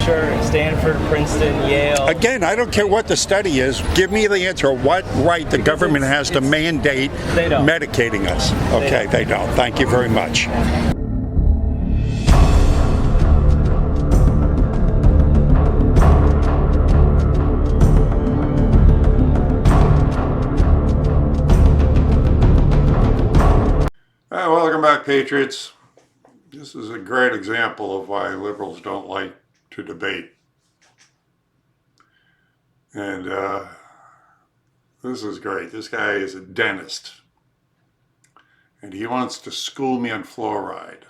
sure Stanford, Princeton, Yale. Again, I don't care what the study is. Give me the answer. What right the government has to mandate medicating us? Okay, they don't. Thank you very much. Welcome back, Patriots. This is a great example of why liberals don't like to debate. And this is great. This guy is a dentist. And he wants to school me on fluoride.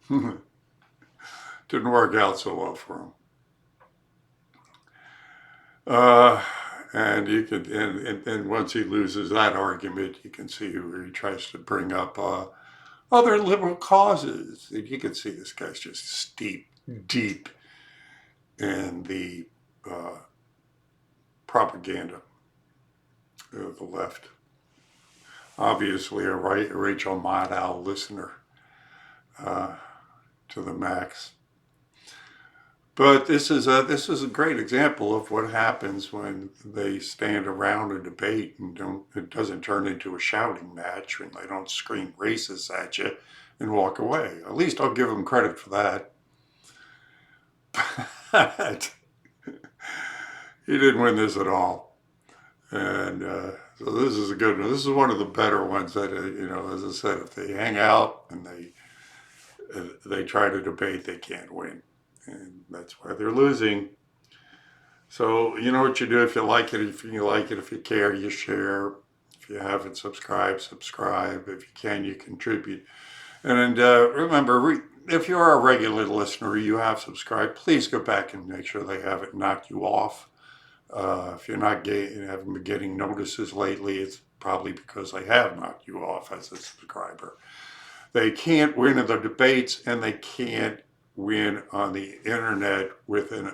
Didn't work out so well for him. And you could, and once he loses that argument, you can see where he tries to bring up other liberal causes. You can see this guy's just deep in the propaganda of the left. Obviously, a Rachel Maddow listener to the max. But this is a great example of what happens when they stand around and debate and it doesn't turn into a shouting match, when they don't scream racist at you and walk away. At least I'll give them credit for that. But he didn't win this at all. And so this is a good one. This is one of the better ones that, as I said, if they hang out and they try to debate, they can't win. And that's why they're losing. So you know what you do. If you like it, if you care, you share. If you haven't subscribed, subscribe. If you can, you contribute. And remember, if you are a regular listener, you have subscribed, please go back and make sure they haven't knocked you off. If you're not haven't been getting notices lately, it's probably because they have knocked you off as a subscriber. They can't win in the debates, and they can't win on the internet with an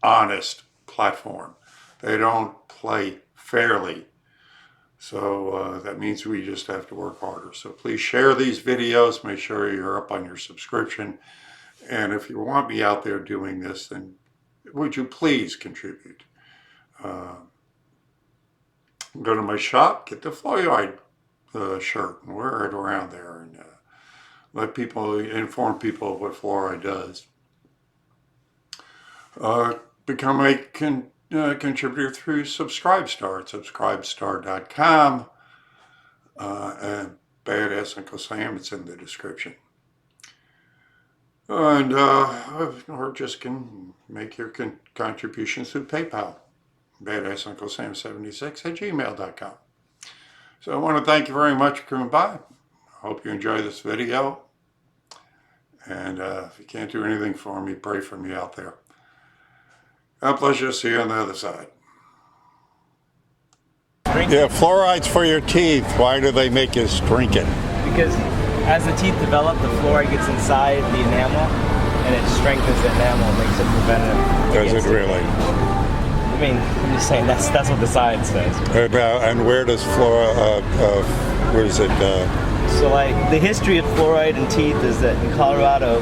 honest platform. They don't play fairly. So that means we just have to work harder. So please share these videos. Make sure you're up on your subscription. And if you want me out there doing this, then would you please contribute? Go to my shop, get the fluoride shirt, and wear it around there, and inform people of what fluoride does. Become a contributor through Subscribestar at subscribestar.com. And Badass Uncle Sam, it's in the description. And or just can make your contributions through PayPal. BadassUncleSam76 @gmail.com. So I want to thank you very much for coming by. I hope you enjoy this video. And if you can't do anything for me, pray for me out there. God bless you. See you on the other side. Yeah, fluoride's for your teeth. Why do they make us drink it? Because as the teeth develop, the fluoride gets inside the enamel, and it strengthens the enamel and makes it preventative. Does it really? I mean, I'm just saying that's what the science says. And where does where is it? So like the history of fluoride in teeth is that in Colorado,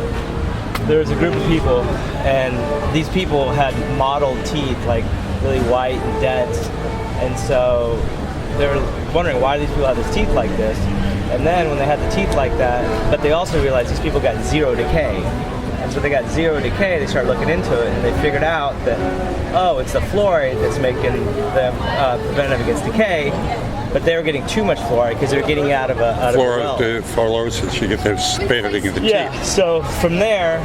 there was a group of people, and these people had modeled teeth, like really white and dense, and so they were wondering why these people have these teeth like this. And then when they had the teeth like that, but they also realized these people got zero decay. And so they got zero decay, they started looking into it, and they figured out that, oh, it's the fluoride that's making them preventative against decay. But they were getting too much fluoride because they're getting out of a well. Fluorosis, you get the spitting in the teeth. Yeah, so from there,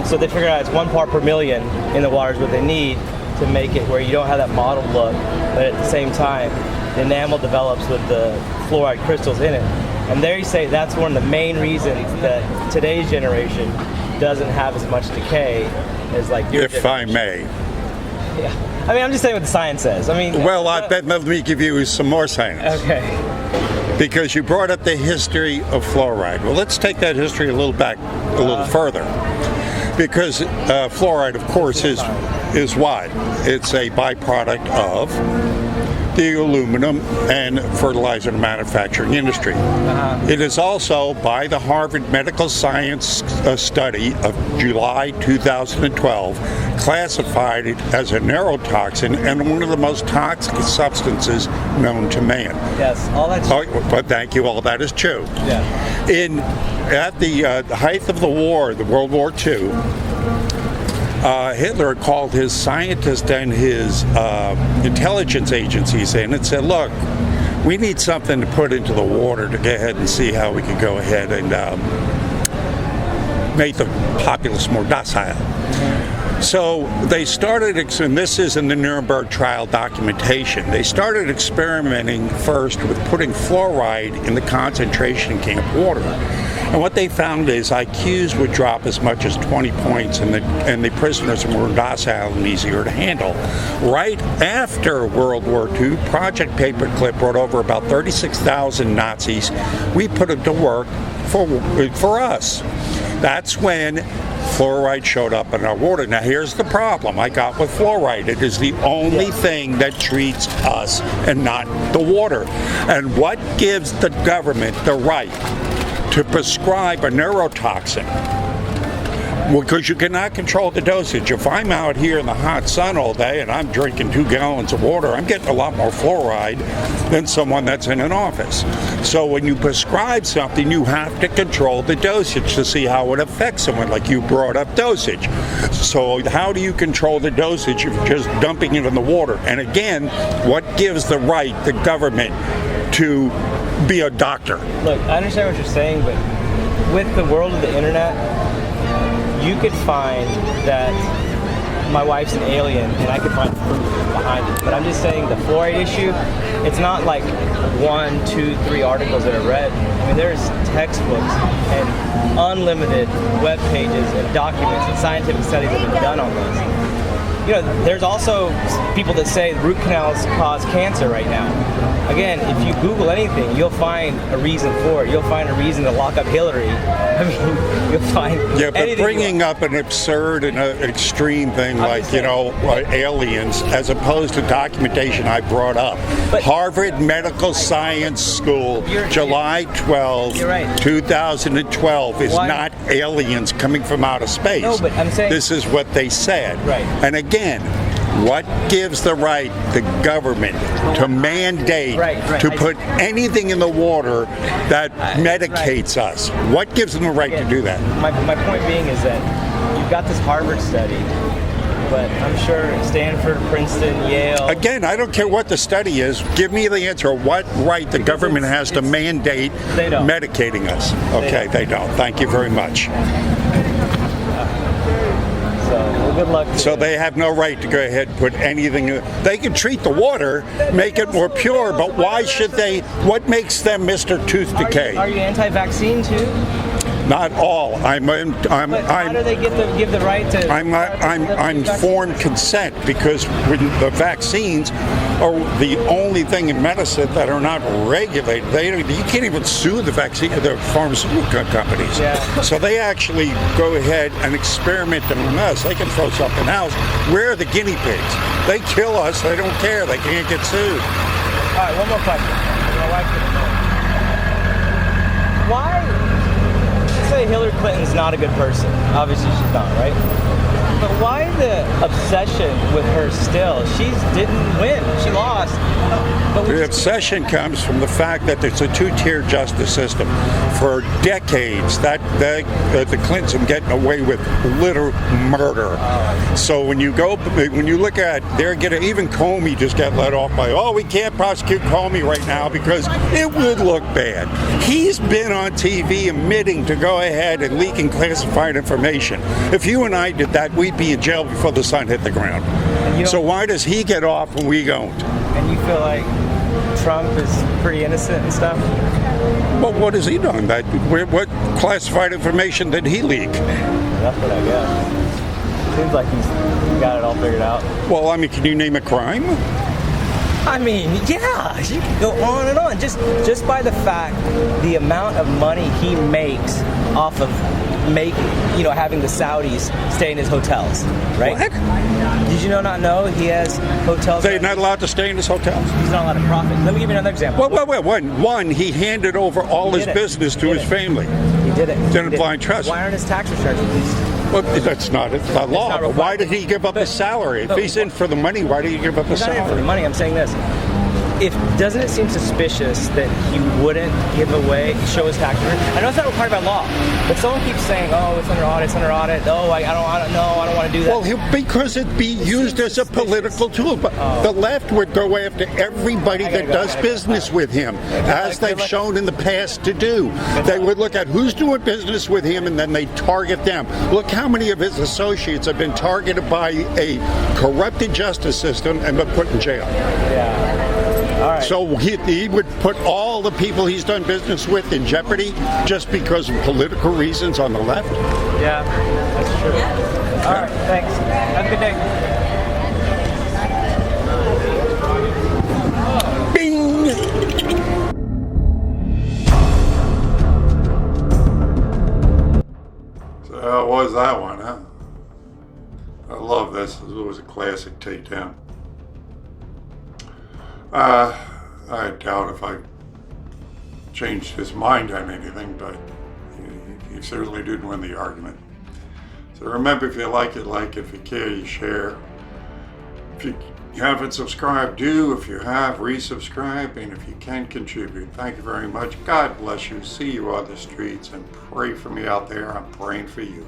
so they figured out it's 1 part per million in the water is what they need to make it where you don't have that mottled look, but at the same time, the enamel develops with the fluoride crystals in it. And there you say that's one of the main reasons that today's generation doesn't have as much decay as like your generation. I may. Yeah. I mean, I'm just saying what the science says. I mean, well, let me give you some more science. Okay. Because you brought up the history of fluoride. Well, let's take that history a little further. Because fluoride, of course, is what? It's a byproduct of the aluminum and fertilizer manufacturing industry. It is also, by the Harvard Medical Science study of July 2012, classified as a neurotoxin and one of the most toxic substances known to man. Yes, all that's true. But thank you, all that is true. Yeah. At the height of the war, the World War II, Hitler called his scientists and his intelligence agencies in and said, look, we need something to put into the water to go ahead and see how we can go ahead and make the populace more docile. So they started, and this is in the Nuremberg trial documentation, they started experimenting first with putting fluoride in the concentration camp water. And what they found is IQs would drop as much as 20 points, and the prisoners were more docile and easier to handle. Right after World War II, Project Paperclip brought over about 36,000 Nazis. We put them to work for us. That's when fluoride showed up in our water. Now here's the problem I got with fluoride. It is the only thing that treats us and not the water. And what gives the government the right to prescribe a neurotoxin? Well, because you cannot control the dosage. If I'm out here in the hot sun all day and I'm drinking 2 gallons of water, I'm getting a lot more fluoride than someone that's in an office. So when you prescribe something, you have to control the dosage to see how it affects someone, like you brought up dosage. So how do you control the dosage if you're just dumping it in the water? And again, what gives the right, the government, to be a doctor? Look, I understand what you're saying, but with the world of the internet, you could find that my wife's an alien and I could find proof behind it. But I'm just saying the fluoride issue, it's not like 1, 2, 3 articles that are read. I mean, there's textbooks and unlimited web pages and documents and scientific studies that have been done on this. You know, there's also people that say root canals cause cancer right now. Again, if you Google anything, you'll find a reason for it. You'll find a reason to lock up Hillary. I mean, you'll find but bringing up an absurd and extreme thing like, you know, aliens, as opposed to documentation I brought up. But Harvard Medical Science School, July 12, 2012, is not aliens coming from outer space. No, but I'm saying this is what they said. Right. And again, what gives the right the government to mandate to put anything in the water that medicates us? What gives them the right to do that? My point being is that you've got this Harvard study, but I'm sure Stanford, Princeton, Yale. Again, I don't care what the study is. Give me the answer. What right the government has to mandate medicating us? Okay, they don't. Thank you very much. Good luck. So they have no right to go ahead and put anything. They can treat the water, make it more pure, but why should they? What makes them Mr. Tooth Decay? Are you anti-vaccine too? Not all. How do they give the right to? I'm informed consent, because when the vaccines are the only thing in medicine that are not regulated. You can't even sue the pharmaceutical companies. Yeah. So they actually go ahead and experiment on us. They can throw something else. We're the guinea pigs. They kill us. They don't care. They can't get sued. All right, one more question. My wife didn't know. Why? Say Hillary Clinton's not a good person. Obviously she's not, right? But why the obsession with her still? She didn't win. She lost. The obsession comes from the fact that there's a two-tier justice system. For decades, the Clintons have getting away with literal murder. So when you look at, even Comey just got let off by, we can't prosecute Comey right now because it would look bad. He's been on TV admitting to go ahead and leaking classified information. If you and I did that, we'd be in jail before the sun hit the ground. So why does he get off and we don't? And you feel like Trump is pretty innocent and stuff? Well, what has he done? What classified information did he leak? Nothing, I guess. Seems like he's got it all figured out. Well, I mean, can you name a crime? I mean, yeah, you can go on and on. Just by the fact, the amount of money he makes off of having the Saudis stay in his hotels, right? What? Did you not know he has hotels? They're not allowed to stay in his hotels? He's not allowed to profit. Let me give you another example. One, he handed over all his business to his family. He did it. Didn't blind trust. Why aren't his tax returns released? Well, that's not the law. not But why did he give up his salary? If he's in for the money, why did he give up his He's not in for the salary? money. I'm saying this. Doesn't it seem suspicious that he wouldn't show his tax return? I know it's not required by law, but someone keeps saying, "Oh, it's under audit." Oh, I don't want to do that. Well, because it'd be used as a political tool. But the left would go after everybody that does business with him, as they've shown in the past to do. They would look at who's doing business with him, and then they target them. Look how many of his associates have been targeted by a corrupted justice system and been put in jail. Yeah. All right. So he would put all the people he's done business with in jeopardy just because of political reasons on the left? Yeah, that's true. Okay. All right, thanks. Have a good day. Bing! So how was that one, huh? I love this. This was a classic takedown. I doubt if I changed his mind on anything, but he certainly didn't win the argument. So remember, if you like it, if you care, you share. If you haven't subscribed, do. If you have, resubscribe. And if you can, contribute. Thank you very much. God bless you. See you on the streets, and pray for me out there. I'm praying for you.